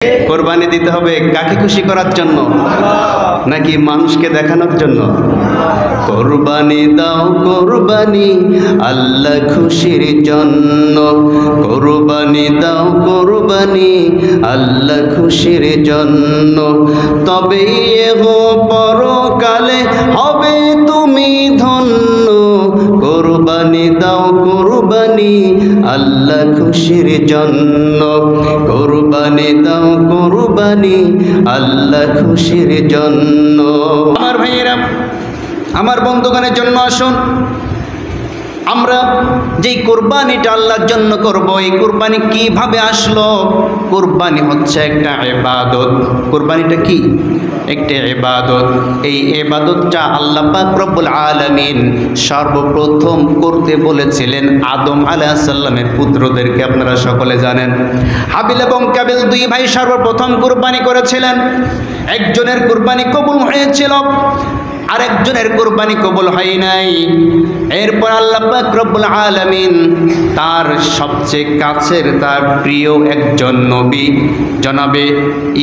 কোরবানি দিতে হবে কাকে খুশি করার জন্য নাকি মানুষকে দেখানোর জন্য? কোরবানি দাও কোরবানি আল্লাহ খুশির জন্য, কোরবানি দাও কোরবানি আল্লাহ খুশির জন্য, তবেই এগো পরকালে হবে তুমি ধন্য। কোরবানি দাও কোরবানি আল্লাহ খুশির জন্য, কোরবানি দাও কোরবানি আল্লাহ খুশির জন্য। আমার ভাইয়েরা, আমার বন্ধুগণের জন্য আসুন, আমরা যেই কোরবানিটা আল্লাহর জন্য করব, এই কোরবানি কিভাবে আসলো? কোরবানি হচ্ছে একটা ইবাদত। কোরবানিটা কি? একটা ইবাদত। এই ইবাদতটা আল্লাহ পাক রব্বুল আলামিন সর্বপ্রথম করতে বলেছিলেন আদম আলাইহিস সালামের পুত্রদেরকে। আপনারা সকলে জানেন, হাবিল এবং কাবিল দুই ভাই সর্বপ্রথম কোরবানি করেছিলেন। একজনের কোরবানি কবুল হয়েছিল, আরেকজনের কোরবানি কবুল হয় নাই। এরপর আল্লাহ পাক রব্বুল আলামিন তার সবচেয়ে কাছের, তার প্রিয় একজন নবী জনাবে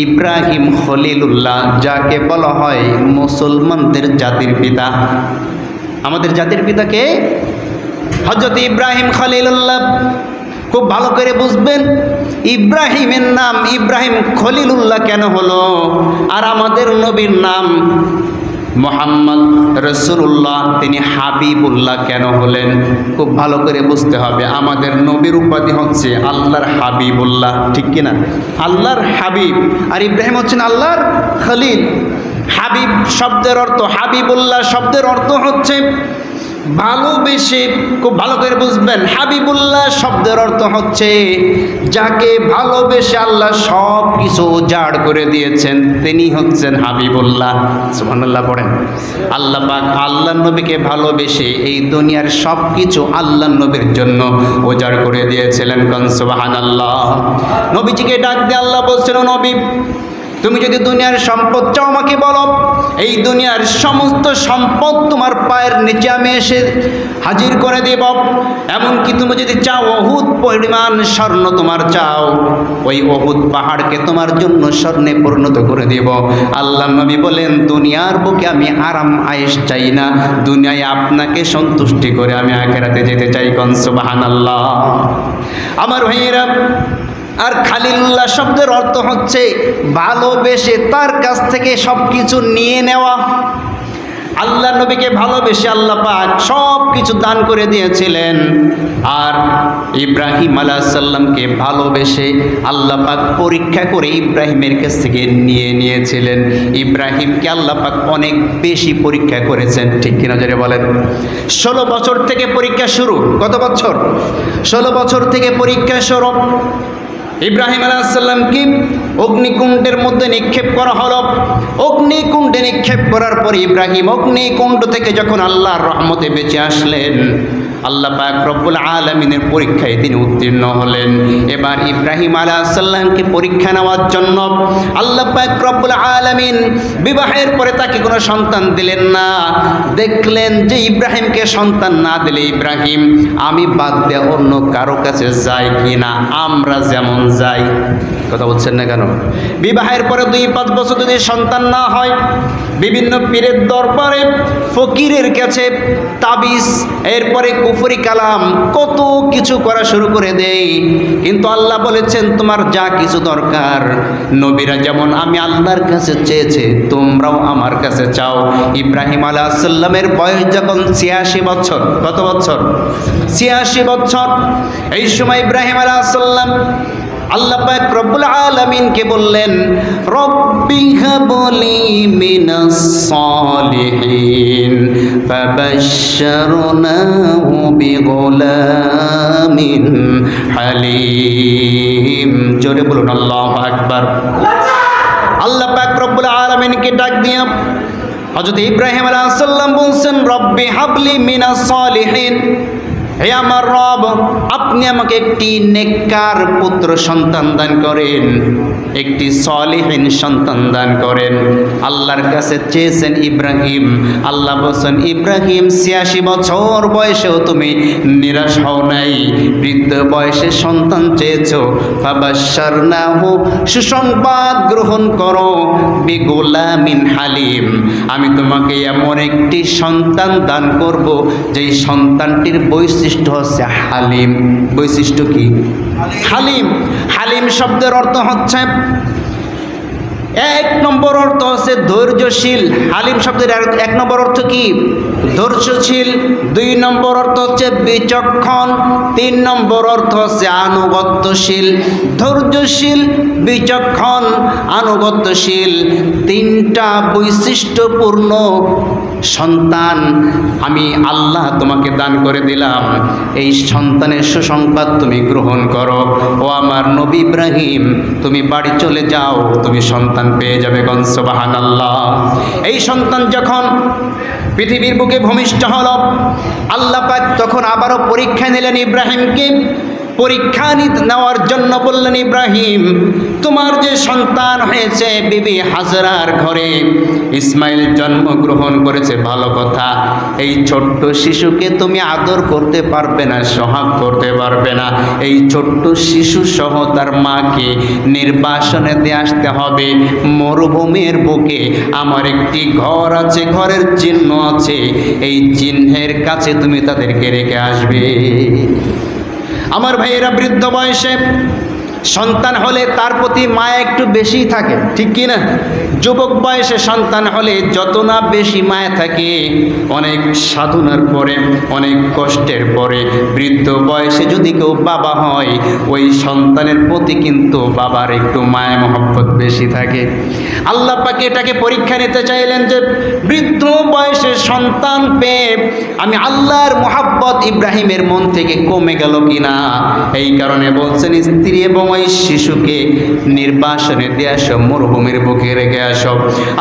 ইব্রাহিম খলিলুল্লাহ, যাকে বলা হয় মুসলমানদের জাতির পিতা। আমাদের জাতির পিতাকে হযরত ইব্রাহিম খলিলুল্লাহ। খুব ভালো করে বুঝবেন, ইব্রাহিমের নাম ইব্রাহিম খলিলুল্লাহ কেন হলো, আর আমাদের নবীর নাম মুহাম্মদ রাসূলুল্লাহ তিনি হাবিবুল্লাহ কেন হলেন? খুব ভালো করে বুঝতে হবে। আমাদের নবীর উপাধি হচ্ছে আল্লাহর হাবিবুল্লাহ, ঠিক কিনা? আল্লাহর হাবিব, আর ইব্রাহিম হচ্ছেন আল্লাহর খলিল। হাবিব শব্দের অর্থ, হাবিবুল্লাহ শব্দের অর্থ হচ্ছে ভালোবেসে। খুব ভালো করে বুঝবেন, হাবিবুল্লাহ শব্দের অর্থ হচ্ছে যাকে ভালোবেসে আল্লাহ সব কিছু উজাড় করে দিয়েছেন, তিনি হচ্ছেন হাবিবুল্লাহ। সুবহানাল্লাহ পড়েন। আল্লাহ পাক আল্লাহর নবীকে ভালোবেসে এই দুনিয়ার সব কিছু আল্লাহর নবীর জন্য উজাড় করে দিয়েছিলেন। কোন সুবহানাল্লাহ। নবীজিকে ডাক দিয়ে আল্লাহ বলছেন, নবী তুমি যদি দুনিয়ার সম্পদ চাও আমাকে বলো, এই দুনিয়ার সমস্ত সম্পদ তোমার পায়ের নিচে আমি এসে হাজির করে দেব। এমনকি তুমি যদি চাও উহুদ পরিমাণ স্বর্ণ তোমার চাও, ওই উহুদ পাহাড়কে তোমার জন্য স্বর্ণে পরিণত করে দেব। আল্লাহ নবী বলেন, দুনিয়ার বুকে আমি আরাম আয়েশ চাই না, দুনিয়ায় আপনাকে সন্তুষ্টি করে আমি আখিরাতে যেতে চাই। কোন সুবহানাল্লাহ। আমার ভাইয়েরা, আর খালিলুল্লাহ শব্দের অর্থ হচ্ছে ভালোবেসে তার কাছ থেকে সব কিছু নিয়ে নেওয়া। আল্লাহ নবীকে ভালোবেসে আল্লাহ পাক সব কিছু দান করে দিয়েছিলেন, আর ইব্রাহিম আলাইহিস সালামকে ভালোবেসে আল্লাহ পাক পরীক্ষা করে ইব্রাহিমের কাছ থেকে নিয়ে নিয়েছিলেন। ইব্রাহিমকে আল্লাহ পাক অনেক বেশি পরীক্ষা করেছেন, ঠিক কিনা জোরে বলেন? 16 বছর থেকে পরীক্ষা শুরু। কত বছর? 16 বছর থেকে পরীক্ষা শুরু। ইব্রাহিম আলাইহিস সালামকে অগ্নিকুণ্ডের মধ্যে নিক্ষেপ করা হলো। অগ্নিকুণ্ডে নিক্ষেপ করার পর ইব্রাহিম অগ্নিকুণ্ড থেকে যখন আল্লাহর রহমতে বেঁচে আসলেন, আল্লাহ পাক রব্বুল আলামিনের পরীক্ষায় তিনি উত্তীর্ণ হলেন। এবার ইব্রাহিম আলাইহিস সালামকে পরীক্ষা নেওয়ার জন্য আল্লাহ পাক রব্বুল আলামিন বিবাহের পরে তাকে কোনো সন্তান দিলেন না। দেখলেন যে ইব্রাহিমকে সন্তান না দিলে ইব্রাহিম আমি বাদ দিয়ে অন্য কারো কাছে যাই কিনা, আমরা যেমন যাই। কথা বলছেন না কেন? বিবাহের পরে 2-5 বছর যদি সন্তান না হয়, বিভিন্ন পীরের দরবারে, ফকিরের কাছে তাবিজ, এরপরে কুফরি কালাম, কত কিছু করা শুরু করে দেয়। কিন্তু আল্লাহ বলেছেন তোমার যা কিছু দরকার, নবীরা যেমন আমি আল্লাহর কাছে চেয়েছে তোমরাও আমার কাছে চাও। ইব্রাহিম আলাইহিস সালামের বয়স যখন 86 বছর, কত বছর? 86 বছর। এই সময় ইব্রাহিম আলাইহিস সালাম আল্লাহ পাক রব্বুল আলামিনকে বললেন, রব্বি হাবলি মিনাস সালিহিন ফাবাশশারনাহু বিগুলামিন হালিম। জোরে বলুন আল্লাহু আকবার। আল্লাহ পাক রব্বুল আলামিনকে ডাক দিয়া হযরত ইব্রাহিম আলাইহিস সালাম বলছেন, রব্বি হাবলি মিনাস সালিহিন, হে আমার রব, আপনি আমাকে একটি নেককার পুত্র সন্তান দান করেন, একটি সলিহিন সন্তান দান করেন। আল্লাহর কাছে চেয়েছেন ইব্রাহিম। আল্লাহ বলছেন, ইব্রাহিম 86 বছর বয়সেও তুমি নিরাশ হও নাই, বৃদ্ধ বয়সে সন্তান চেয়েছো। ফাবাশশারনাহু, সুসংবাদ গ্রহণ করো, বিগুলামিন হালিম, আমি তোমাকে এমন একটি সন্তান দান করব যেই সন্তানটির বৈশিষ্ট্য হচ্ছে হালিম। বৈশিষ্ট্য কি? হালিম। হালিম শব্দের অর্থ হচ্ছে, এক নম্বর অর্থ হচ্ছে ধৈর্যশীল। হালিম শব্দের এক নম্বর অর্থ কি? ধৈর্যশীল। 2 নম্বর অর্থ হচ্ছে বিচক্ষণ। 3 নম্বর অর্থ হচ্ছে আনুগত্যশীল। ধৈর্যশীল, বিচক্ষণ, আনুগত্যশীল, 3টা বৈশিষ্ট্যপূর্ণ সন্তান আমি আল্লাহ তোমাকে দান করে দিলাম। এই সন্তানের সুসংবাদ তুমি গ্রহণ করো। ও আমার নবী ইব্রাহিম, তুমি বাড়ি চলে যাও, তুমি সন্তান পেয়ে যাবে। গণ সুবহানাল্লাহ। এই সন্তান যখন পৃথিবীর বুকে ভূমিষ্ঠ হল, আল্লাহ পাক তখন আবারও পরীক্ষা নিলেন ইব্রাহিমকে। পরীক্ষা নেওয়ার জন্য বললেন, ইব্রাহিম, তোমার যে সন্তান হয়েছে বিবি হাজরার ঘরে, ইসমাইল জন্মগ্রহণ করেছে, ভালো কথা। এই ছোট্ট শিশুকে তুমি আদর করতে পারবে না, সোহাগ করতে পারবে না। এই ছোট্ট শিশু সহ তার মাকে নির্বাসনে দিয়ে আসতে হবে মরুভূমির বুকে। আমার একটি ঘর আছে, ঘরের চিহ্ন আছে, এই চিহ্নের কাছে তুমি তাদেরকে রেখে আসবে। আমার ভাইয়েরা, বৃদ্ধ বয়সে সন্তান হলে তার প্রতি মায়া একটু বেশি থাকে, ঠিক কি না? যুবক বয়সে সন্তান হলে যত না বেশি মায়া থাকে, অনেক সাধনার পরে, অনেক কষ্টের পরে বৃদ্ধ বয়সে যদি কেউ বাবা হয়, ওই সন্তানের প্রতি কিন্তু বাবার একটু মায়া মহব্বত বেশি থাকে। আল্লাহ পাক এটাকে পরীক্ষা নিতে চাইলেন যে বৃদ্ধ বয়সে সন্তান পেয়ে আমি আল্লাহর মহব্বত ইব্রাহিমের মন থেকে কমে গেল কিনা। এই কারণে বলছেন, স্ত্রী এবং ওই শিশুকে নির্বাসনে দিয়ে আসো, মরুভূমির বুকে রেখে আসো।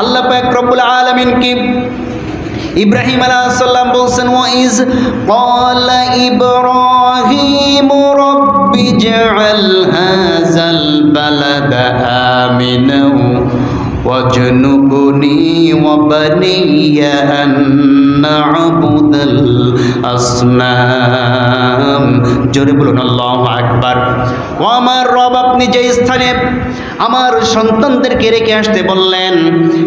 আল্লাহ পাক রব্বুল আলামিন কি ইব্রাহিম আলাইহিস সালাম বলছেন, ওয়াইজ ক্বালা ইব্রাহিম রাব্বি জাআল হাযাল বালাদা আমিনাও ওয়াজনুবনি ওয়া বানিয়া আন না'বুদাল আসনাম। জোরে বলুন আল্লাহু আকবার। ও আমার রব, আপনি যে স্থানে আমার সন্তানদেরকে রেখে আসতে বললেন,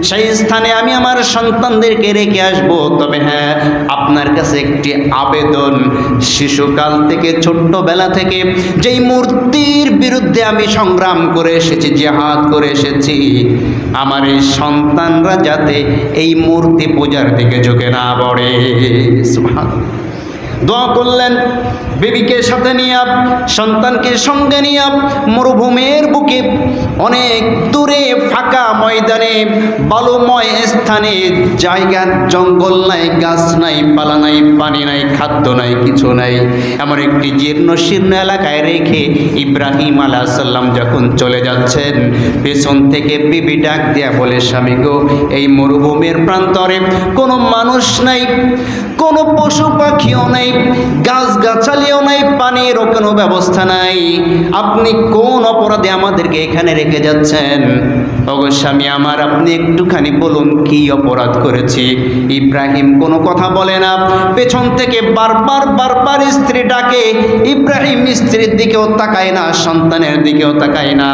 সেই স্থানে আমি আমার সন্তানদেরকে রেখে আসব। তবে হ্যাঁ, আপনার কাছে একটি আবেদন। শিশুকাল থেকে, ছোট্টবেলা থেকে যেই মূর্তির বিরুদ্ধে আমি সংগ্রাম করে এসেছি, জিহাদ করে এসেছি, আমার এই সন্তানরা যাতে এই মূর্তি পূজার দিকে ঝুঁকে না পড়ে। সুবহানাল্লাহ। দোয়া করলেন, বিবিকে সাথে নিয়ে, সন্তানকে সঙ্গে নিয়ে মরুভূমির বুকে অনেক দূরে ফাঁকা ময়দানে, বালুময় স্থানে, জায়গা জঙ্গল নাই, গাছ নাই, পালা নাই, পানি নাই, খাদ্য নাই, কিছু নাই, এমন একটি জীর্ণ শীর্ণ এলাকায় রেখে ইব্রাহিম আলাইহিস সালাম যখন চলে যাচ্ছেন, পেছন থেকে বিবি ডাক দিয়া বলে, স্বামী গো, এই মরুভূমির প্রান্তরে কোনো মানুষ নাই, কোনো পশু পাখিও নাই, গাছ গাছালিও নাই, পানিরও কোনো ব্যবস্থা নাই। আপনি কোন অপরাধে আমাদেরকে এখানে রেখে যাচ্ছেন? ওগো স্বামী আমার, আপনি একটুখানি বলুন কি অপরাধ করেছি। ইব্রাহিম কোনো কথা বলে না। পেছন থেকে বারবার স্ত্রী ডাকে। ইব্রাহিম স্ত্রীর দিকেও তাকায় না, সন্তানের দিকেও তাকায় না।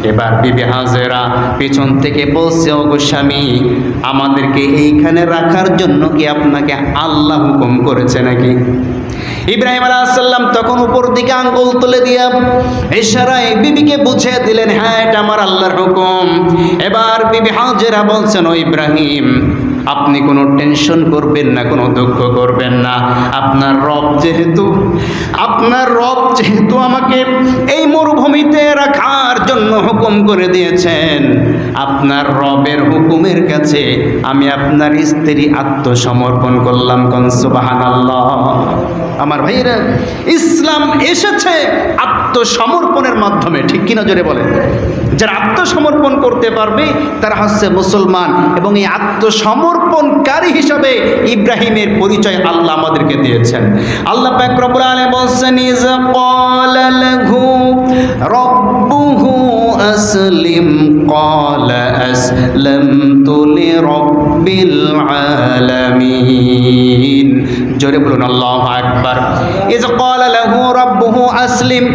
এবার বিবি হাজেরা পেছন থেকে বলছে, ওগো স্বামী, আমাদেরকে এইখানে রাখার জন্য কি আপনাকে আল্লাহ হুকুম করেছে নাকি? ইব্রাহিম আলাইহিস সালাম তখন উপর দিকে আঙ্গুল তুলে দিয়া ইশারায় বিবিকে বুঝিয়ে দিলেন, হ্যাঁ, এটা আমার আল্লাহর হুকুম। এবার বিবি হাজেরা বলছেন, ও ইব্রাহিম, আপনি কোনো টেনশন করবেন না, কোনো দুঃখ করবেন না। আপনার রব যেহেতু আমাকে এই মরুভূমিতে রাখার জন্য হুকুম করে দিয়েছেন, আপনার রবের হুকুমের কাছে আমি আপনার স্ত্রী আত্মসমর্পণ করলাম। কোন সুবহানাল্লাহ। আমার ভাইরা, ইসলাম এসেছে আত্মসমর্পণের মাধ্যমে, ঠিক কিনা জোরে বলেন? যারা আত্মসমর্পণ করতে পারবে তারা হচ্ছে মুসলমান। এবং এই আত্মসমর্পণকারী হিসাবে ইব্রাহিমের পরিচয় আল্লাহ আমাদেরকে দিয়েছেন। আল্লাহ পাক রব্বুল আলামিন বলেন, ইয ক্বালা লাহু রাব্বুহু আসলিম ক্বালা আসলামতু লিরাব্বিল আলামিন। জোরে বলুন আল্লাহু আকবার। ইয ক্বালা লাহু রাব্বুহু আসলিম,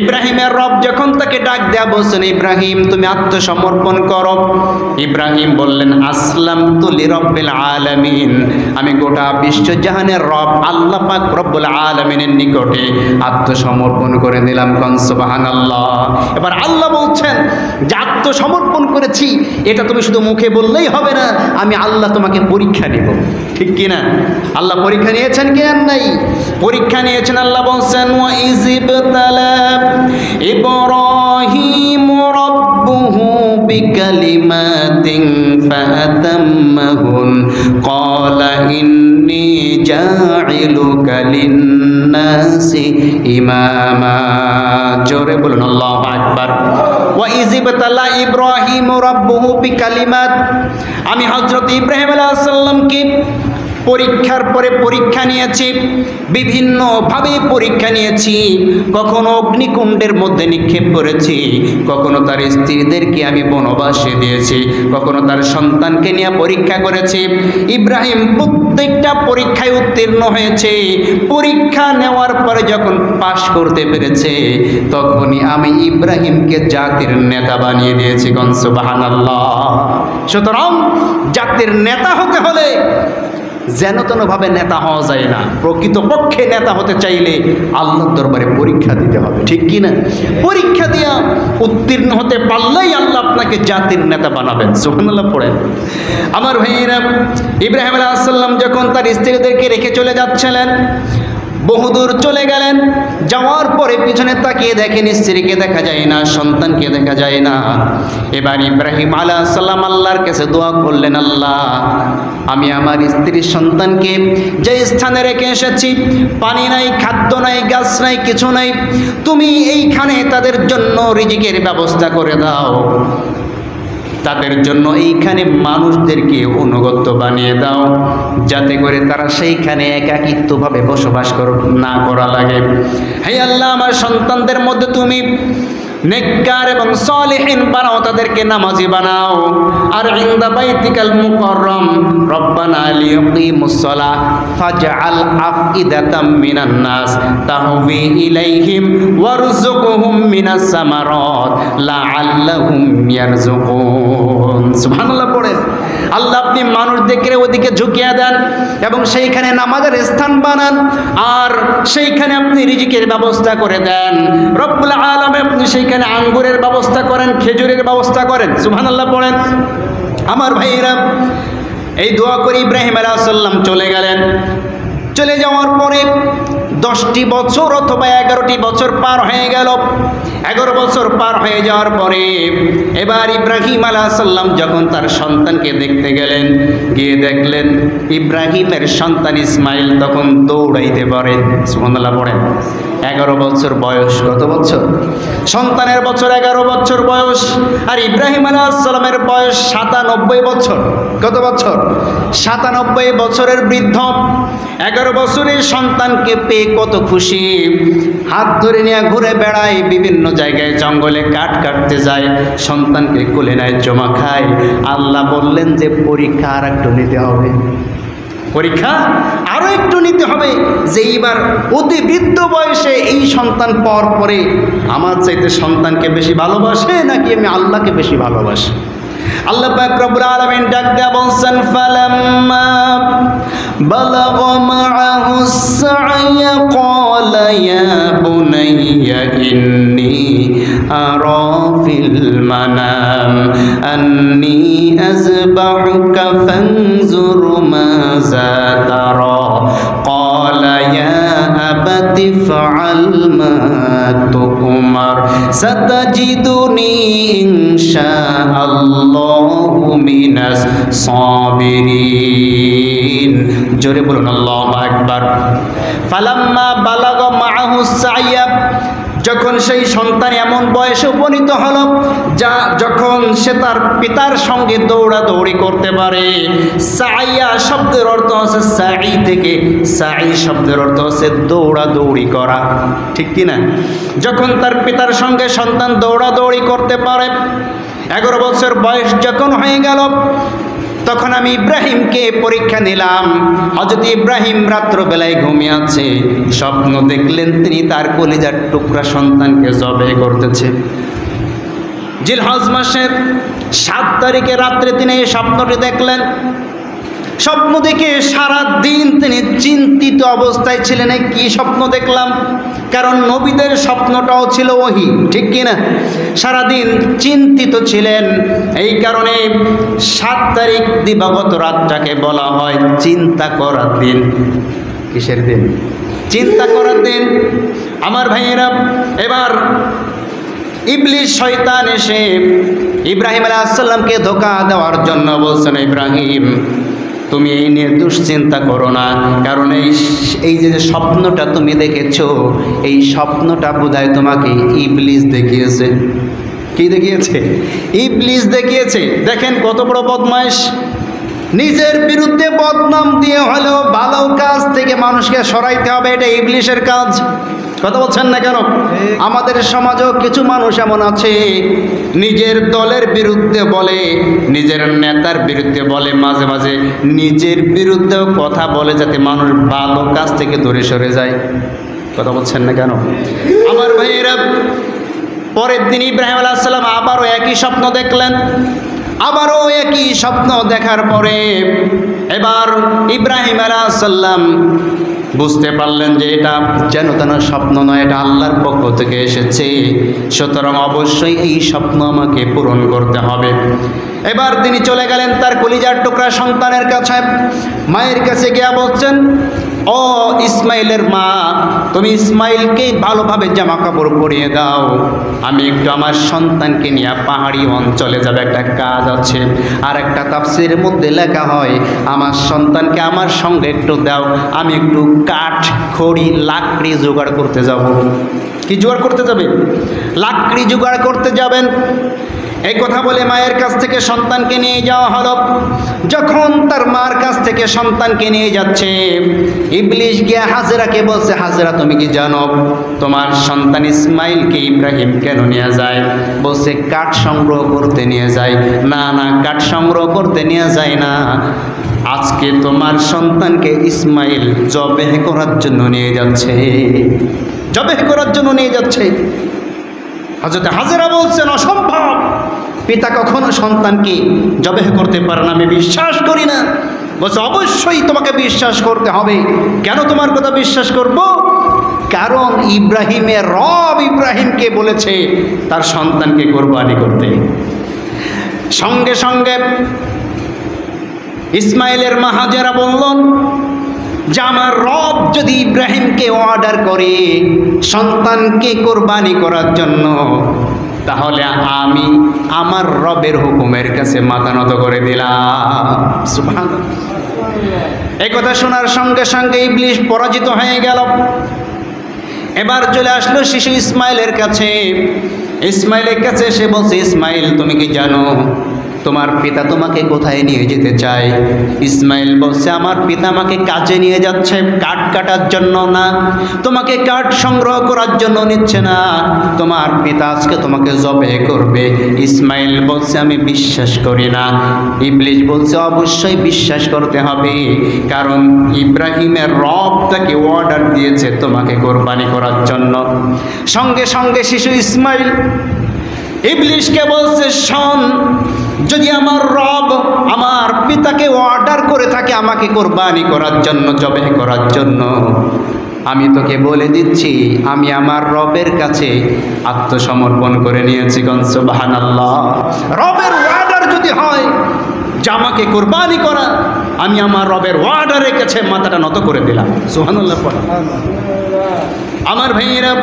ইব্রাহিমের রব যখন তাকে ডাক দেয়া বলছেন, ইব্রাহিম তুমি আত্মসমর্পণ করো। ইব্রাহিম বললেন, আসলামতু লিরাব্বিল আলামিন, আমি গোটা বিশ্বজাহানের রব আল্লাহ পাক রব্বুল আলামিনের নিকটে আত্মসমর্পণ করে দিলাম। কোন সুবহানাল্লাহ। এবার আল্লাহ বলছেন যে আত্মসমর্পণ করেছি এটা তুমি শুধু মুখে বললেই হবে না, আমি আল্লাহ তোমাকে পরীক্ষা নেব। ঠিক কি না? আল্লাহ পরীক্ষা নিয়েছেন কি আর নাই? পরীক্ষা নিয়েছেন। আল্লাহ বলছেন, ওয়া ইযিবতালা ইব্রাহিম রাব্বুহু বিকালিমাতিন ফাআতাম্মাহুন ক্বালা ইন্নী জাইলুকা লিন্নাসি ইমামা। জোরে বলুন আল্লাহু আকবার। ওয়া ইযিবতালা ইব্রাহিম রাব্বুহু বিকালিমাত, আমি হযরত ইব্রাহিম আলাইহিস সালামকে পরীক্ষার পরে পরীক্ষা নিয়েছি, বিভিন্নভাবে পরীক্ষা নিয়েছি। কখনো অগ্নিকুণ্ডের মধ্যে নিক্ষেপ করেছি, কখনো তার স্ত্রীদেরকে আমি বনবাসে দিয়েছি, কখনো তার সন্তানকে নিয়ে পরীক্ষা করেছি। ইব্রাহিম প্রত্যেকটা পরীক্ষায় উত্তীর্ণ হয়েছে। পরীক্ষা নেওয়ার পরে যখন পাশ করতে পেরেছে তখনই আমি ইব্রাহিমকে জাতির নেতা বানিয়ে দিয়েছি। কোন সুবহানাল্লাহ। সুতরাং জাতির নেতা হতে হলে যেন তেনভাবে নেতা হওয়া যায় না। প্রকৃতপক্ষে নেতা হতে চাইলে আল্লাহর দরবারে পরীক্ষা দিতে হবে। ঠিক কি না? পরীক্ষা দিয়া উত্তীর্ণ হতে পারলেই আল্লাহ আপনাকে জাতির নেতা বানাবেন। সুবহানাল্লাহ পড়েন। আমার ভাইয়েরা, ইব্রাহিম আলাইহিস সালাম যখন তার স্ত্রীদেরকে রেখে চলে যাচ্ছিলেন, বহুদূর চলে গেলেন, যাওয়ার পরে পিছনে তাকিয়ে দেখেন স্ত্রীকে দেখা যায় না, সন্তানকে দেখা যায় না। এবার ইব্রাহিম আলাইহিস সালাম আল্লাহর কাছে দোয়া করলেন, আল্লাহ আমি আমার স্ত্রীর সন্তানকে যে স্থানে রেখে এসেছি, পানি নাই, খাদ্য নাই, গাছ নাই, কিছু নাই, তুমি এইখানে তাদের জন্য রিজিকের ব্যবস্থা করে দাও, তাদের জন্য এইখানে মানুষদেরকে অনুগত বানিয়ে দাও, যাতে করে তারা সেইখানে একাকিত্বভাবে বসবাস না করা লাগে। হে আল্লাহ, আমার সন্তানদের মধ্যে তুমি নেককার এবং সালেহিন বানাও, তাদেরকে নামাজি বানাও। আর ইনদা বাইতিকাল মুকাররম রব্বানা লিয়াকিমুস সালাহ ফাজআল আফইদাতাম মিনান নাস তাহবি ইলাইহিম ওয়ারযুকহুম মিনাস সামারাত লাআল্লাহুম ইয়ারযুকুন। সুবহানাল্লাহ পড়েন। আল্লাহ আপনি মানুষদেরকে ওদিকে ঝুঁকিয়ে দেন এবং সেইখানে নামাজের স্থান বানান, আর সেইখানে আপনি রিজিকের ব্যবস্থা করে দেন। রব্বুল আলামিন আপনি সেইখানে আঙ্গুরের ব্যবস্থা করেন, খেজুরের ব্যবস্থা করেন। সুবহানাল্লাহ পড়েন। আমার ভাইয়েরা, এই দোয়া করে ইব্রাহিম আলাইহিস সালাম চলে গেলেন। চলে যাওয়ার পরে 10টি বছর অথবা 11টি বছর পার হয়ে গেল। 11 বছর পার হয়ে যাওয়ার পরে এবার ইব্রাহিম আলাইহিস সালাম যখন তার সন্তানকে দেখতে গেলেন, গিয়ে দেখলেন ইব্রাহিমের সন্তান ইসমাইল তখন দৌড়াইতে পারে। সুবহানাল্লাহ পড়েন। 11 বছর বয়স। কত বছর? সন্তানের বছর 11 বছর বয়স, আর ইব্রাহিম আলাইহিস সালামের বয়স 97 বছর। কত বছর? 97 বছরের বৃদ্ধ 11 বছরের সন্তানকে পেয়ে কত খুশি, হাত ধরে নিয়ে ঘুরে বেড়ায়, বিভিন্ন জায়গায় জঙ্গলে কাঠ কাটতে যায়, সন্তানকে কোলে নেয়, জমা খায়। আল্লাহ বললেন যে পরীক্ষা আর একটু নিতে হবে, পরীক্ষা আরো একটু নিতে হবে, যে এইবার অতি বৃদ্ধ বয়সে এই সন্তান পাওয়ার পরে আমার চাইতে সন্তানকে বেশি ভালোবাসে নাকি আমি আল্লাহকে বেশি ভালোবাসি। আল্লাহ পাক রব্বুল আলামিন ডাক দেয়া বলছেন, ফালাম্মা বালাগা মাআহুস সা'য়া ক্বালা ইয়া বুনাইয়া ইন্নী আরা ফিল মানাম আন্নী আযবাহুকা ফানজুর মাযা তারা ক্বালা ইয়া আবাতি ফাআল মা তু'মার সাতাজিদুনি ইনশাআল্লাহু মিনাস সাবিরিন। জোরে বলুন আল্লাহু আকবার। ফালাম্মা বালাগা মাআহুস সা'য়া, যখন সেই সন্তান এমন বয়সে উপনীত হলো যা যখন সে তার পিতার সঙ্গে দৌড়াদৌড়ি করতে পারে, সাইয়া শব্দের অর্থ হচ্ছে সাই থেকে, সাই শব্দের অর্থ হচ্ছে দৌড়াদৌড়ি করা, ঠিক কিনা? যখন তার পিতার সঙ্গে সন্তান দৌড়াদৌড়ি করতে পারে, 11 বছর বয়স যখন হয়ে গেল, তখন আমি ইব্রাহিমকে পরীক্ষা নিলাম। হযরত ইব্রাহিম রাত্রবেলায় ঘুমিয়ে আছে, স্বপ্ন দেখলেন তিনি তার কলিজার টুকরা সন্তানকে জবাই করতেছে। জিলহজ মাসের 7 তারিখে রাত্রে তিনি এই স্বপ্নটি দেখলেন। স্বপ্ন দেখে সারা দিন তিনি চিন্তিত অবস্থায় ছিলেন, কি স্বপ্ন দেখলাম, কারণ নবীদের স্বপ্নটাও ছিল ওহী, ঠিক কিনা? সারাদিন চিন্তিত ছিলেন। এই কারণে 7 তারিখ দিবাগত রাতটাকে বলা হয় চিন্তা করার দিন। কিসের দিন? চিন্তা করার দিন। আমার ভাইয়েরা, এবার ইবলিস শয়তান এসে ইব্রাহিম আলাইহিস সালামকে ধোঁকা দেওয়ার জন্য বলছেন, ইব্রাহিম তুমি এই নিয়ে দুশ্চিন্তা করো না, কারণ এই যে স্বপ্নটা তুমি দেখেছো, এই স্বপ্নটা বোধহয় তোমাকে ইবলিস দেখিয়েছে। কি দেখিয়েছে? ইবলিস দেখিয়েছে। দেখেন কত বড় বদমাইশ, নিজের বিরুদ্ধে বদনাম দিয়ে হলেও ভালো কাজ থেকে মানুষকে সরাইতে হবে, এটা ইবলিসের কাজ। কথা বলছেন না কেন? আমাদের সমাজেও কিছু মানুষ এমন আছে, নিজের দলের বিরুদ্ধে বলে, নিজের নেতার বিরুদ্ধে বলে, মাঝে মাঝে নিজের বিরুদ্ধেও কথা বলে, যাতে মানুষ ভালো কাজ থেকে দূরে সরে যায়। কথা বলছেন না কেন? আমার ভাইয়েরা, পরের দিন ইব্রাহিম আলাইহিস সালাম আবারও একই স্বপ্ন দেখলেন। আবারও একই স্বপ্ন দেখার পরে এবার ইব্রাহিম আলাইহিস সালাম বুঝতে পারলেন যে এটা যেন তেন স্বপ্ন নয়, এটা আল্লাহর পক্ষ থেকে এসেছে, সুতরাং অবশ্যই এই স্বপ্ন আমাকে পূরণ করতে হবে। এবার তিনি চলে গেলেন তার কলিজার টুকরা সন্তানের কাছে। মায়ের কাছে গিয়ে বলছেন, ও ইসমাইলের মা, তুমি ইসমাইলকে ভালোভাবে জামা কাপড় পরিয়ে দাও, আমি একটু আমার সন্তানকে নিয়ে পাহাড়ি অঞ্চলে যাবে, একটা কাজ আছে। আর একটা তাফসীরের মধ্যে লেখা হয়, আমার সন্তানকে আমার সঙ্গে একটু দাও, আমি একটু কাঠ, খড়ি, লাকড়ি জোগাড় করতে যাব। কি জোগাড় করতে যাবে? লাকড়ি জোগাড় করতে যাবেন। এই কথা বলে মায়ের কাছ থেকে সন্তানকে নিয়ে যাওয়া হলো। যখন তার মার কাছ থেকে সন্তানকে নিয়ে যাচ্ছে, ইবলিস গিয়ে হাজেরাকে বলছে, হাজেরা তুমি কি জানো তোমার সন্তান ইসমাইলকে ইব্রাহিম কেন নিয়ে যায়? বলছে কাঠ সংগ্রহ করতে নিয়ে যায়। না না, কাঠ সংগ্রহ করতে নিয়ে যায় না, আজকে তোমার সন্তানকে ইসমাইল জবেহ করার জন্য নিয়ে যাচ্ছে, জবেহ করার জন্য নিয়ে যাচ্ছে। হযরত হাজেরা বলছেন, অসম্ভব, পিতা কখনো সন্তানকে জবেহ করতে পারে না, আমি বিশ্বাস করি না। বলছে অবশ্যই তোমাকে বিশ্বাস করতে হবে। কেন তোমার কথা বিশ্বাস করব? কারণ ইব্রাহিমের রব ইব্রাহিমকে বলেছে তার সন্তানকে কোরবানি করতে। সঙ্গে সঙ্গে ইসমাইলের মা হাজেরা বললেন যে আমার রব যদি ইব্রাহিমকে অর্ডার করে সন্তানকে কোরবানি করার জন্য, তাহলে আমি আমার রবের হুকুমের কাছে মাথা নত করে দিলাম। সুবহানাল্লাহ। এই কথা শোনার সঙ্গে সঙ্গে ইবলিস পরাজিত হয়ে গেল। এবার চলে আসলো শিশু ইসমাইলের কাছে। ইসমাইলের কাছে এসে বলছে, ইসমাইল তুমি কি জানো তোমার পিতা তোমাকে কোথায় নিয়ে যেতে চায়? ইসমাইল বলছে, আমার পিতা আমাকে কাজে নিয়ে যাচ্ছে, কাঠ কাটার জন্য না, তোমাকে কাঠ সংগ্রহ করার জন্য নিচ্ছে না, তোমার পিতা আজকে তোমাকে জবেহ করবে। ইসমাইল বলছে, আমি বিশ্বাস করি না। ইবলিস বলছে, অবশ্যই বিশ্বাস করতে হবে, কারণ ইব্রাহিমের রব তাকে অর্ডার দিয়েছে তোমাকে কোরবানি করার জন্য। সঙ্গে সঙ্গে শিশু ইসমাইল ইবলিসকে বলছে, শোন, যদি আমার রব আমার পিতাকে অর্ডার করে থাকে আমাকে কোরবানি করার জন্য, জবেহ করার জন্য, আমি তোকে বলে দিচ্ছি আমি আমার রবের কাছে আত্মসমর্পণ করে নিয়েছি। সুবহানাল্লাহ। রবের অর্ডার যদি হয় যে আমাকে কোরবানি করা, আমি আমার রবের অর্ডারের কাছে মাথাটা নত করে দিলাম। সুবহানাল্লাহ। আমার ভাইয়েরা,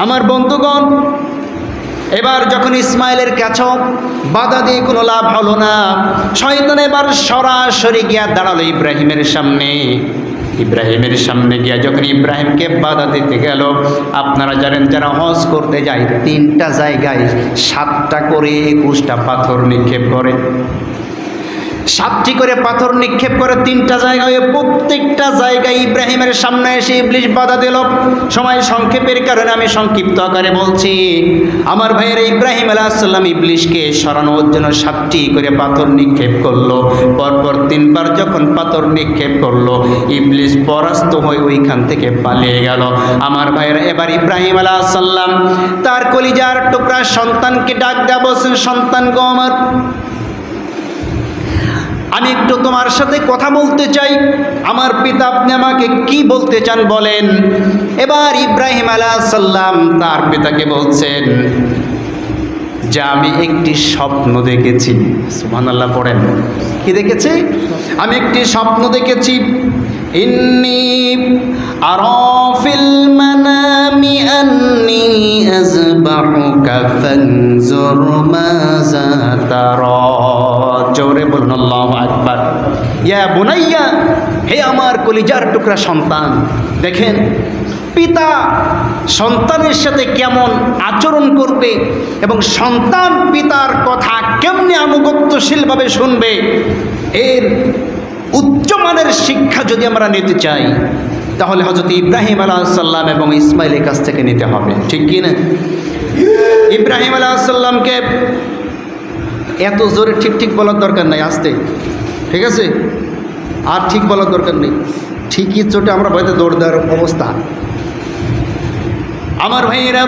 আমার বন্ধুগণ, এবার যখন ইসমাইলের কাছেও বাধা দিয়ে কোনো লাভ হলো না, শয়তান এবার সরাসরি গিয়া দাঁড়ালো ইব্রাহিমের সামনে। ইব্রাহিমের সামনে গিয়া যখন ইব্রাহিমকে বাধা দিতে গেল, আপনারা জানেন যারা হজ করতে যায় 3টা জায়গায় 7টা করে 21টা পাথর নিক্ষেপ করে, 7টি করে পাথর নিক্ষেপ করে 3টা জায়গায়। প্রত্যেকটা জায়গায় ইব্রাহিমের সামনে এসে ইবলিশ বাধা দিল। সময় সংক্ষেপের কারণে আমি সংক্ষিপ্ত আকারে বলছি। আমার ভাইয়ের ইব্রাহিম আলাইহিস সালাম ইবলিশকে সরানোর জন্য 7টি করে পাথর নিক্ষেপ করলো। পরপর 3বার যখন পাথর নিক্ষেপ করলো, ইবলিশ পরাস্ত হয়ে ওইখান থেকে পালিয়ে গেল। আমার ভাইয়েরা এবার ইব্রাহিম আলাইহিস সালাম তার কলিজার টুকরা সন্তানকে ডাক দেয়া বলছেন, সন্তান গো আমার, আমি একটু তোমার সাথে কথা বলতে চাই। আমার পিতা, আপনি আমাকে কি বলতে চান বলেন। এবার ইব্রাহিম আলাইহিস সালাম তার পিতাকে বলছেন যে আমি একটি স্বপ্ন দেখেছি। সুবহানাল্লাহ পড়েন, কি দেখেছি? আমি একটি স্বপ্ন দেখেছি। ইন্নী আরা ফিল মানামি আন্নী আযবাহুকা ফানজুর মাযা তারা। জোরে বলুন আল্লাহু আকবার। ইয়া বুনাইয়া, হে আমার কলিজার টুকরা সন্তান, দেখেন পিতা সন্তানের সাথে কেমন আচরণ করবে এবং সন্তান পিতার কথা কেমনে আনুগত্যশীলভাবে শুনবে, এর উচ্চমানের শিক্ষা যদি আমরা নিতে চাই তাহলে হযরত ইব্রাহিম আলাইহিস সালাম এবং ইসমাইলের কাছ থেকে নিতে হবে, ঠিক কি না? ইব্রাহিম আলাইহিস সালামকে এত জোরে ঠিক ঠিক বলার দরকার নাই, আস্তে, ঠিক আছে? আর ঠিক বলার দরকার নেই, ঠিকই চোটে আমরা ভয়তে দৌড় দেওয়ার অবস্থা। আমার ভাইয়েরা,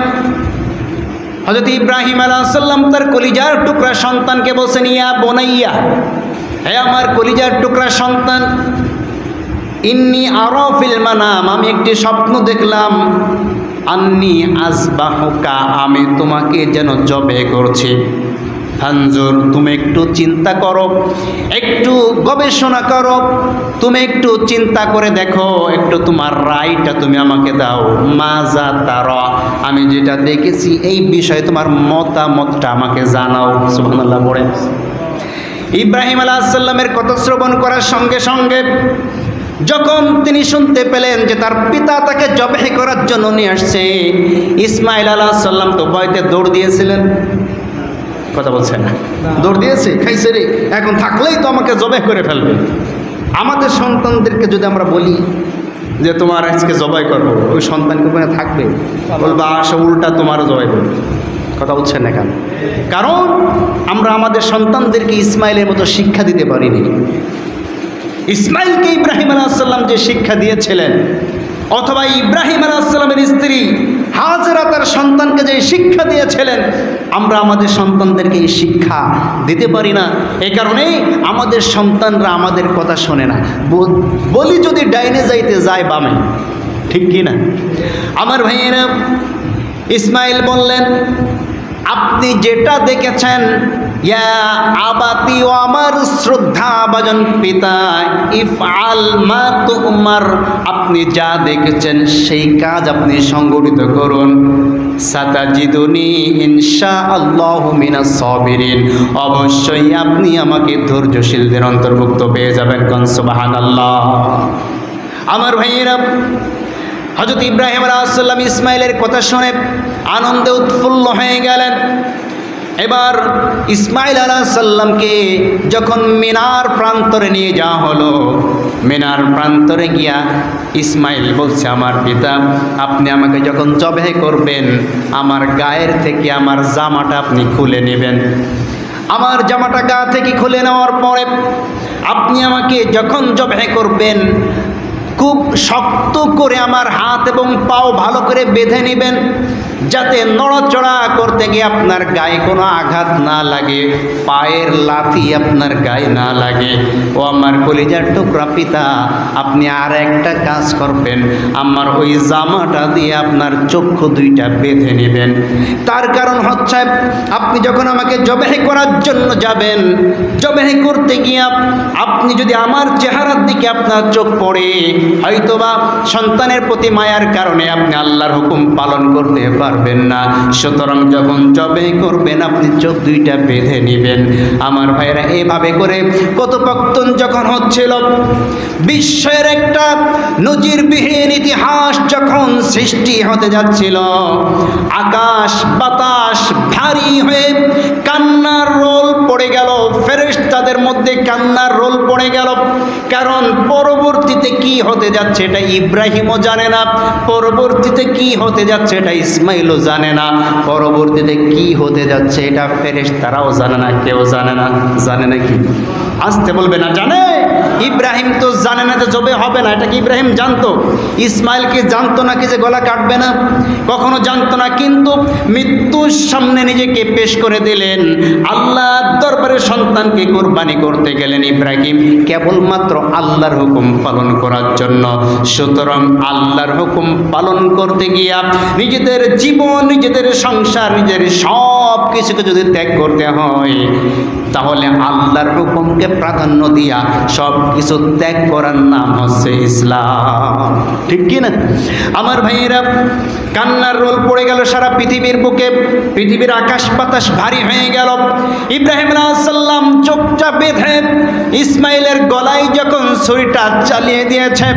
হযরত ইব্রাহিম আলাইহিস সালাম তার কলিজার টুকরা সন্তানকে বলছেন, ইয়া বুনাইয়া, হে আমার কলিজার টুকরা সন্তান, ইন্নী আরা ফিল মানাম, আমি একটি স্বপ্ন দেখলাম, আন্নী আযবাহুকা, আমি তোমাকে যেন জবে করছি। ফানজুর, তুমি একটু চিন্তা করো, একটু গবেষণা করো, তুমি একটু চিন্তা করে দেখো, একটু তোমার রায়টা তুমি আমাকে দাও। মাজা তারা, আমি যেটা দেখেছি এই বিষয়ে তোমার মতামতটা আমাকে জানাও। সুবহানাল্লাহ পড়েন। ইব্রাহিম আলাইহিস সালামের কথা শ্রবণ করার সঙ্গে সঙ্গে যখন তিনি শুনতে পেলেন যে তার পিতা তাকে জবাহ করার জন্য নিয়ে আসছে, ইসমাইল আলাইহিস সালাম তো ভয়তে দৌড় দিয়েছিলেন। কথা বলছেন না? দৌড় দিয়েছে, খাইছে রে, এখন থাকলেই তো আমাকে জবাহ করে ফেলবে। আমাদের সন্তানদেরকে যদি আমরা বলি যে তোমার আজকে জবাই করবো, ওই সন্তানকে ওখানে থাকবে, বলবে আসা উল্টা তোমারও জবাই করবে। কথা বলছেন না কেন? কারণ আমরা আমাদের সন্তানদেরকে ইসমাইলের মতো শিক্ষা দিতে পারিনি। ইসমাইলকে ইব্রাহিম আলাইহিস সালাম যে শিক্ষা দিয়েছিলেন, অথবা ইব্রাহিম আলাইহিস সালামের স্ত্রী হাজেরা তার সন্তানকে যে শিক্ষা দিয়েছিলেন, আমরা আমাদের সন্তানদেরকে এই শিক্ষা দিতে পারি না। এই কারণেই আমাদের সন্তানরা আমাদের কথা শোনে না। বলি যদি ডাইনে যাইতে যায় বামে, ঠিক কি না? আমার ভাইয়েরা, ইসমাইল বললেন, আপনি যেটা দেখেছেন, ইয়া আবাতি, ও আমার শ্রদ্ধা ভাজন পিতা, ইফআল মা তুমার, আপনি যা দেখেছেন সেই কাজ আপনি সংগঠিত করুন। সাতাজিদুনি ইনশাআল্লাহু মিনাস সাবিরিন, অবশ্যই আপনি আমাকে ধৈর্যশীলদের অন্তর্ভুক্ত পেয়ে যাবেন। কোন সুবহানাল্লাহ। আমার ভাইয়েরা, হযরত ইব্রাহিম আলাইহিস সালাম ইসমাইলের কথা শুনে আনন্দে উৎফুল্ল হয়ে গেলেন। এবার ইসমাইল আলাইহিস সালামকে যখন মিনার প্রান্তরে নিয়ে যাওয়া হলো, মিনার প্রান্তরে গিয়া ইসমাইল বলছে, আমার পিতা, আপনি আমাকে যখন জবাহ করবেন, আমার গায়ের থেকে আমার জামাটা আপনি খুলে নেবেন। আমার জামাটা গা থেকে খুলে নেওয়ার পরে আপনি আমাকে যখন জবাহ করবেন, খুব শক্ত করে আমার হাত এবং পাও ভালো করে বেঁধে নেবেন, যাতে নড়াচড়া করতে গিয়ে আপনার গায়ে কোনো আঘাত না লাগে, পায়ের লাথি আপনার গায়ে না লাগে। ও আমার কলিজার টুকরা পিতা, আপনি আর একটা কাজ করবেন, আমার ওই জামাটা দিয়ে আপনার চক্ষু দুইটা বেঁধে নেবেন। তার কারণ হচ্ছে, আপনি যখন আমাকে জবাহ করার জন্য যাবেন, জবাহ করতে গিয়ে আপনি যদি আমার চেহারার দিকে আপনার চোখ পড়ে, হয়তোবা সন্তানের প্রতি মায়ার কারণে আপনি আল্লাহর হুকুম পালন করতে পারবেন না, সুতরাং যখন জবে করবেন আপনি চোখ দুইটা বেঁধে নেবেন। আমার ভাইরা এভাবে করে কথোপকথন যখন হচ্ছিল, বিশ্বের একটা নজিরবিহীন ইতিহাস যখন সৃষ্টি হতে যাচ্ছিল, আকাশ বাতাস ভারী হয়ে কান্নার রোল পড়ে গেল, ফেরেশতাদের মধ্যে কান্নার রোল পড়ে গেল। কারণ পরবর্তীতে কি হতে যাচ্ছে এটা ইব্রাহিমও জানে না, পরবর্তীতে কি হতে যাচ্ছে এটা ইসমাইলও জানে না, পরবর্তীতে কি হতে যাচ্ছে এটা ফেরেশতারাও জানে না, কেউ জানে না। জানে নাকি? আসতে বলবে না জানে। ইব্রাহিম তো জানে না যে জবে হবে না, এটা কি ইব্রাহিম জানতো? ইসমাইল কি জানতো নাকি যে গলা কাটবে না? কখনো জানতো না, কিন্তু মৃত্যুর সামনে নিজেকে পেশ করে দিলেন, আল্লাহর দরবারে সন্তানকে কোরবানি করতে গেলেন ইব্রাহিম কেবলমাত্র আল্লাহর হুকুম পালন করার জন্য। সুতরাং আল্লাহর হুকুম পালন করতে গিয়া নিজেদের জীবন, নিজেদের সংসার, নিজের সব কিছুকে যদি ত্যাগ করতে হয়, তাহলে আল্লাহর হুকুমকে প্রাধান্য দিয়া সব কিছু ত্যাগ করার নাম হচ্ছে ইসলাম। ঠিক কি না আমার ভাইয়েরা? কান্নার রোল পড়ে গেল সারা পৃথিবীর বুকে, পৃথিবীর আকাশ বাতাস ভারী হয়ে গেল। ইব্রাহিম আলাইহিস সালাম চোখটা বেঁধে ইসমাইলের গলায় যখন ছুরিটা চালিয়ে দিয়েছে,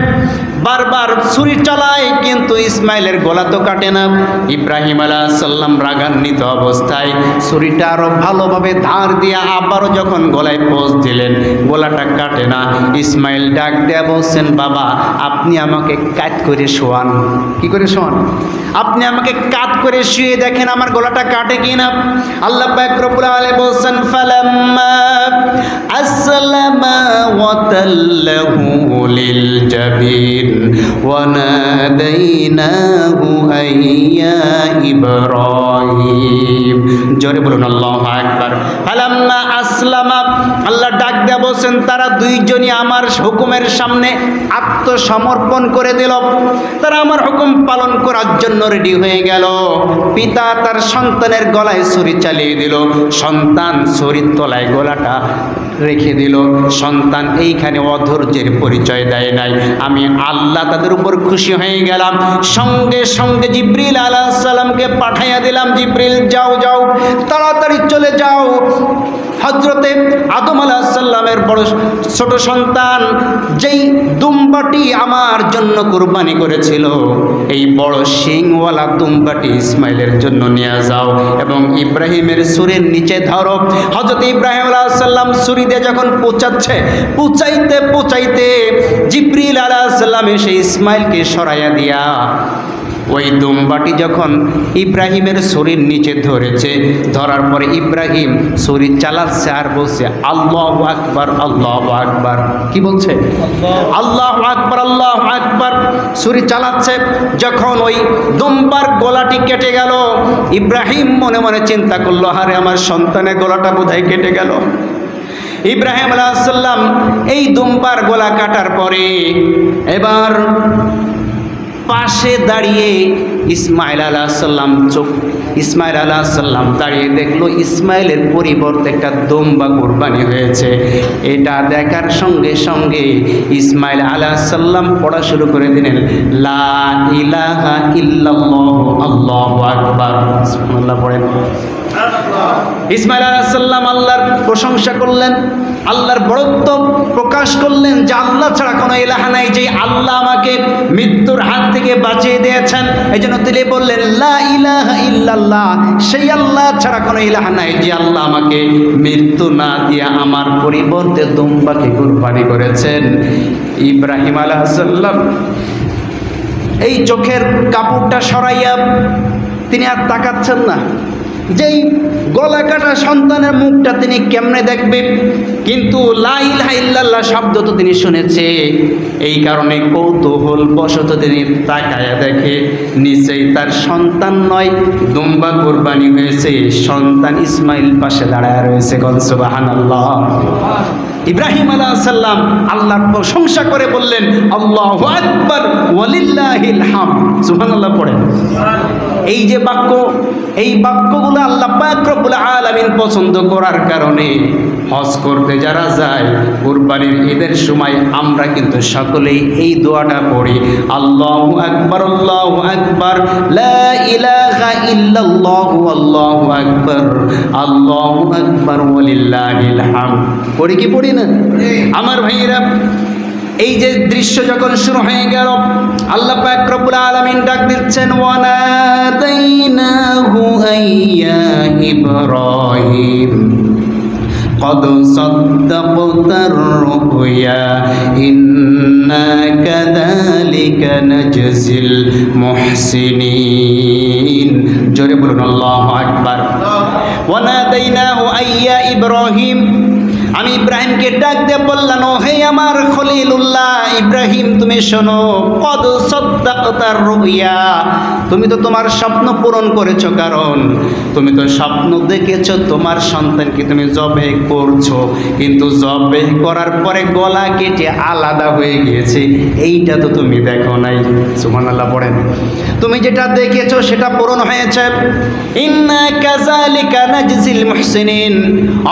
বারবার ছুরি চালায় কিন্তু ইসমাইলের গলা তো কাটে না। ইব্রাহিম আলাইহিস সালাম রাগান্বিত অবস্থায় ছুরিটা আরো ভালোভাবে ধার দিয়ে আবারও যখন গলায় পোঁচ দিলেন, গলাটা কাটে না। ইসমাইল ডাক দেয়া বলছেন, বাবা আপনি আমাকে কাট করে শোয়ান। কি করে শোয়ান? আপনি আমাকে কাট করে শুয়ে দেখেন আমার গলাটা কাটে কিনা। আল্লাহ পাক রব্বুল আলামিন বলছেন, ফালাম্মা আসলামা ওয়া তাল্লাহু লিল জাবিন ওয়া নাদাইনাহু আইয়া ইব্রাহিম। জোরে বলুন আল্লাহু আকবার। ফালাম্মা আসলামা, আল্লাহ ডাক দেয়া বলছেন, তারা দুইজনই আমার হুকুমের সামনে আত্মসমর্পণ করে দিল, তারা আমার হুকুম পালন করার জন্য রেডি হয়ে গেল। পিতা তার সন্তানের গলায় ছুরি চালিয়ে দিল, সন্তান ছুরির তলায় গলাটা রেখে দিল। সন্তান এইখানে অধৈর্যের পরিচয় দেয় নাই। আমি আল্লাহ তাদের উপর খুশি হয়ে গেলাম, সঙ্গে সঙ্গে জিবরিল আলাইহিস সালামকে পাঠাইয়া দিলাম, জিবরিল যাও যাও তাড়াতাড়ি চলে যাও, হযরতে আদম আলাইহিস সালামের বড় ছোট সন্তান যেই দুম্বাটি আমার জন্য কুরবানি করেছিল, এই বড় শিংওয়ালা দুম্বাটি ইসমাইলের জন্য নিয়ে যাও এবং ইব্রাহিমের ছুরির নিচে ধরো। হযরত ইব্রাহিম আলাইহিস সালাম ছুরি দিয়ে যখন পৌঁছাইতে জিবরিল আলাইহিস সালাম এসে ইসমাইলকে সরাইয়া দিয়া ওই দুম্বাটি যখন ইব্রাহিমের ছুরির নিচে ধরেছে, ধরার পরে ইব্রাহিম ছুরি চালাচ্ছে আর বলছে আল্লাহু আকবার, আল্লাহু আকবার। কি বলছে? আল্লাহু আকবার, আল্লাহু আকবার। ছুরি চালাচ্ছে, যখন ওই দুম্বার গলাটি কেটে গেল, ইব্রাহিম মনে মনে চিন্তা করলো, আরে আমার সন্তানের গলাটা বোধহয় কেটে গেল। ইব্রাহিম আলাইহিস সালাম এই দুম্বার গলা কাটার পরে এবার পাশে দাঁড়িয়ে ইসমাইল আলাইহিস সালাম দাঁড়িয়ে দেখলো ইসমাইলের পরিবর্তে একটা দুম্বা কুরবানি হয়েছে। এটা দেখার সঙ্গে সঙ্গে ইসমাইল আলাইহিস সালাম পড়া শুরু করে দিলেন, লা ইলাহা ইল্লাল্লাহু আল্লাহু আকবার। সুবহানাল্লাহ পড়েন। ইসমাইল আলাইহিস সালাম আল্লাহর প্রশংসা করলেন, আল্লাহর বড়ত্ব প্রকাশ করলেন যে আল্লাহ ছাড়া কোনো ইলাহা নাই, যে আল্লাহ আমাকে মৃত্যুর হাত থেকে বাঁচিয়ে দিয়েছেন। এই জন্য তিনি বললেন লা ইলাহা ইল্লাল্লাহ, সেই আল্লাহ ছাড়া কোনো ইলাহা নাই যে আল্লাহ আমাকে মৃত্যু না দিয়ে আমার পরিবর্তে দুম্বাকে কুরবানি করেছেন। ইব্রাহিম আলাইহিস সালাম এই চোখের কাপড়টা সরাইয়া তিনি আর তাকাচ্ছেন না, যেই গলা কাটা সন্তানের মুখটা তিনি কেমনে দেখবেন, কিন্তু লা ইলাহা ইল্লাল্লাহ শব্দ তো তিনি শুনেছে, এই কারণে কৌতূহল বশত তিনি তাকায়া দেখে নিচেই তার সন্তান নয়, দুম্বা কুরবানি হয়েছে, সন্তান ইসমাইল পাশে দাঁড়ায় রয়েছে। সুবহানাল্লাহ। ইব্রাহিম আলাইহিস সালাম আল্লাহর প্রশংসা করে বললেন আল্লাহু আকবার ওয়ালিল্লাহিল হামদ। সুবহানাল্লাহ পড়েন। এই যে বাক্য, এই বাক্যগুলো আল্লাহ পাক রব্বুল আলামিন পছন্দ করার কারণে হজ করতে যারা যায় কুরবানির ঈদের সময় আমরা কিন্তু সকলেই এই দোয়াটা পড়ি, আল্লাহু আকবার আল্লাহু আকবার লা ইলাহা ইল্লাল্লাহু আল্লাহু আকবার আল্লাহু আকবার ওয়ালিল্লাহিল হামদ। পড়ি কি পড়ি না আমার ভাইয়েরা? এই যে দৃশ্য যখন শুরু হয়ে গেল, আল্লাহ পাক রব্বুল আলামিন ডাক দিচ্ছেন, ওয়ানাদাইনাহু আইয়া ইব্রাহিম قد صدقت الرؤيا إنا كذلك نجزي المحسنين। জোরে বলুন আল্লাহু আকবার। ওয়ানাদাইনাহু আইয়া ইব্রাহিম, আমি ইব্রাহিমকে ডাক দিয়ে বললাম, ও হে আমার খলিলুল্লাহ ইব্রাহিম, তুমি শোনো, কদ সাদ্দাকতার রুইয়া, তুমি তো তোমার স্বপ্ন পূরণ করেছো, কারণ তুমি তো স্বপ্ন দেখেছো তোমার সন্তানকে তুমি জবে করছো, কিন্তু জবে করার পরে গলা কেটে আলাদা হয়ে গিয়েছে, এইটা তো তুমি দেখো নাই। সুবহানাল্লাহ পড়েন। তুমি যেটা দেখেছো সেটা পূরণ হয়েছে। ইন্না কাযালিকা নাজজিল মুহসিনিন,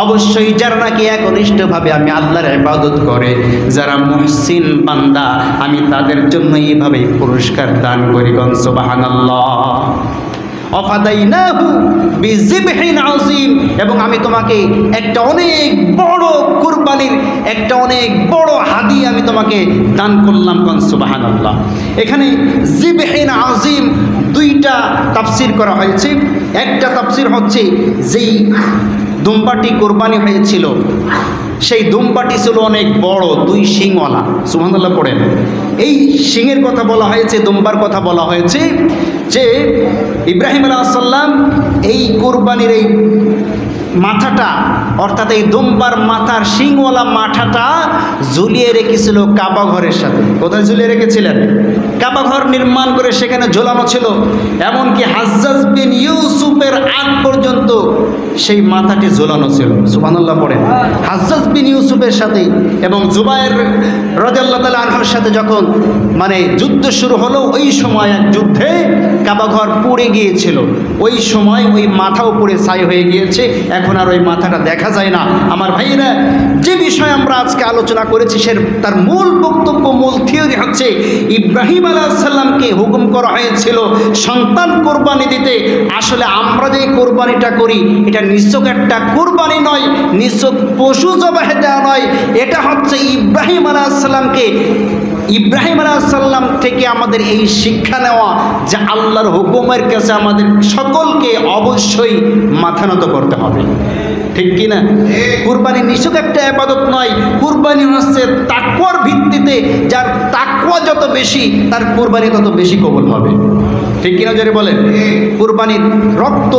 অবশ্যই যারা নাকি একনিষ্ঠভাবে আমি আল্লাহর ইবাদত করে, যারা মুহসিন বান্দা, আমি তাদের জন্য এইভাবে পুরস্কার দান করি। সুবহানাল্লাহ। অফাদাইনাহু বিযিবহিন আযীম, এবং আমি তোমাকে একটা অনেক বড় কুরবানির একটা অনেক বড় হাদিয়া আমি তোমাকে দান করলাম। সুবহানাল্লাহ। এখানে জিবহিন আযীম দুইটা তাফসীর করা হয়েছে। একটা তাফসীর হচ্ছে যেই দুম্বাটি কোরবানি হয়েছিল সেই দুম্বাটি ছিল অনেক বড়, দুই শিংওয়ালা। সুবহানাল্লাহ পড়েন। এই শিংয়ের কথা বলা হয়েছে, দুম্বার কথা বলা হয়েছে যে ইব্রাহিম আলাইহিস সালাম এই কোরবানির এই মাথাটা, অর্থাৎ এই দুম্বার মাথার শিংওয়ালা মাথাটা ঝুলিয়ে রেখেছিল কাবা ঘরের সাথে। কোথায় ঝুলিয়ে রেখেছিলেন? কাবা ঘর নির্মাণ করে সেখানে ঝোলানো ছিল। এমনকি হাজ্জাজ বিন ইউসুফের আগ পর্যন্ত সেই মাথাটি ঝোলানো ছিল। সুবহানাল্লাহ পড়েন। হাজ্জাজ বিন ইউসুফের সাথে এবং জুবায়ের রাদিয়াল্লাহু তাআলা আনহুর সাথে যখন যুদ্ধ শুরু হলো, ওই সময় এক যুদ্ধে কাবা ঘর পুড়ে গিয়েছিল। ওই সময় ওই মাথাও পুড়ে ছাই হয়ে গিয়েছে, এখন আর ওই মাথাটা দেখা যায় না। আমার ভাইরা, যে বিষয়ে আমরা আজকে আলোচনা করেছি তার মূল বক্তব্য, মূল থিওরি হচ্ছে ইব্রাহিম আলাইহিস সালামকে হুকুম করা হয়েছিল সন্তান কোরবানি দিতে। আসলে আমরা যে কোরবানিটা করি এটা নিছক একটা কোরবানি নয়, নিছক পশু জবাহ দেওয়া নয়, এটা হচ্ছে ইব্রাহিম আলাইহিস সালাম থেকে আমাদের এই শিক্ষা নেওয়া যে আল্লাহর হুকুমের কাছে আমাদের সকলকে অবশ্যই মাথা নত করতে হবে। ঠিক কি না? কুরবানি নিছক একটা ইবাদত নয়, কুরবানি হচ্ছে তাকওয়ার ভিত্তিতে। যার তাকওয়া যত বেশি তার কুরবানি তত বেশি কবুল হবে। ঠিক কিনা জোরে বলেন? কুরবানির রক্ত,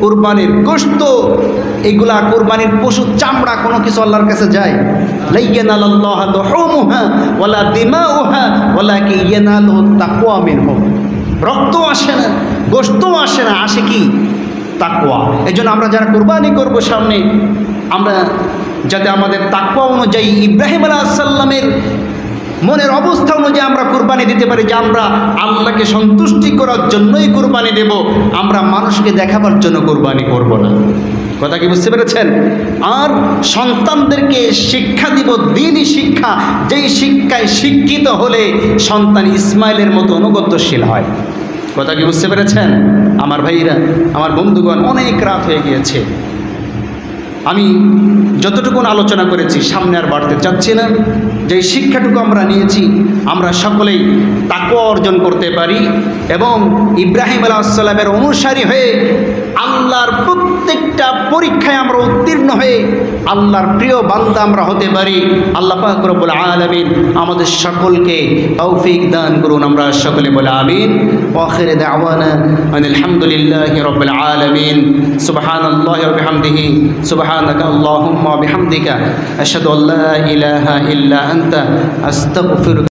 কুরবানির গোশত, এগুলা কুরবানির পশুর চামড়া কোনো কিছু আল্লাহর কাছে যায়? লা ইয়ানালাল্লাহু লুহুমুহা ওয়ালা দিমাউহা ওয়ালাকিন ইয়ানালুহু তাকওয়া মিনহুম। রক্ত আসে না, গোশত আসে না, আসে কি? তাকওয়া। এজন্য আমরা যারা কুরবানি করব সামনে, আমরা যাতে আমাদের তাকওয়া অনুযায়ী ইব্রাহিম আলাইহিস সালামের মনের অবস্থা অনুযায়ী আমরা কুরবানি দিতে পারি, যে আমরা আল্লাহকে সন্তুষ্টি করার জন্যই কুরবানি দেব, আমরা মানুষকে দেখাবার জন্য কুরবানি করব না। কথা কি বুঝতে পেরেছেন? আর সন্তানদেরকে শিক্ষা দিব দ্বীনি শিক্ষা, যেই শিক্ষায় শিক্ষিত হলে সন্তান ইসমাইলের মতো অনুগত্যশীল হয়। কথা কি বুঝতে পেরেছেন আমার ভাইরা, আমার বন্ধুগণ? অনেক রাত হয়ে গিয়েছে, আমি যতটুকু আলোচনা করেছি সামনে আর বাড়তে চাচ্ছি না। যে শিক্ষাটুকু আমরা নিয়েছি, আমরা সকলেই তাকওয়া অর্জন করতে পারি এবং ইব্রাহিম আলাইহিস সালামের অনুসারী হয়ে আল্লাহর প্রত্যেকটা পরীক্ষায় আমরা উত্তীর্ণ হয়ে আল্লাহর প্রিয় বান্দা আমরা হতে পারি। আল্লাহ পাক রব্বুল আলামিন আমাদের সকলকে তৌফিক দান করুন। আমরা সকলে বলে আমিন। ওয়া আখিরু দাওয়ানা আনিল হামদুলিল্লাহি রাব্বিল আলামিন। সুবহানাল্লাহি ওয়া বিহামদিহি, সুবহানাকা আল্লাহুম্মা ওয়া বিহামদিকা, আশহাদু আল্লা ইলাহা ইল্লা আনতা, আস্তাগফিরুকা।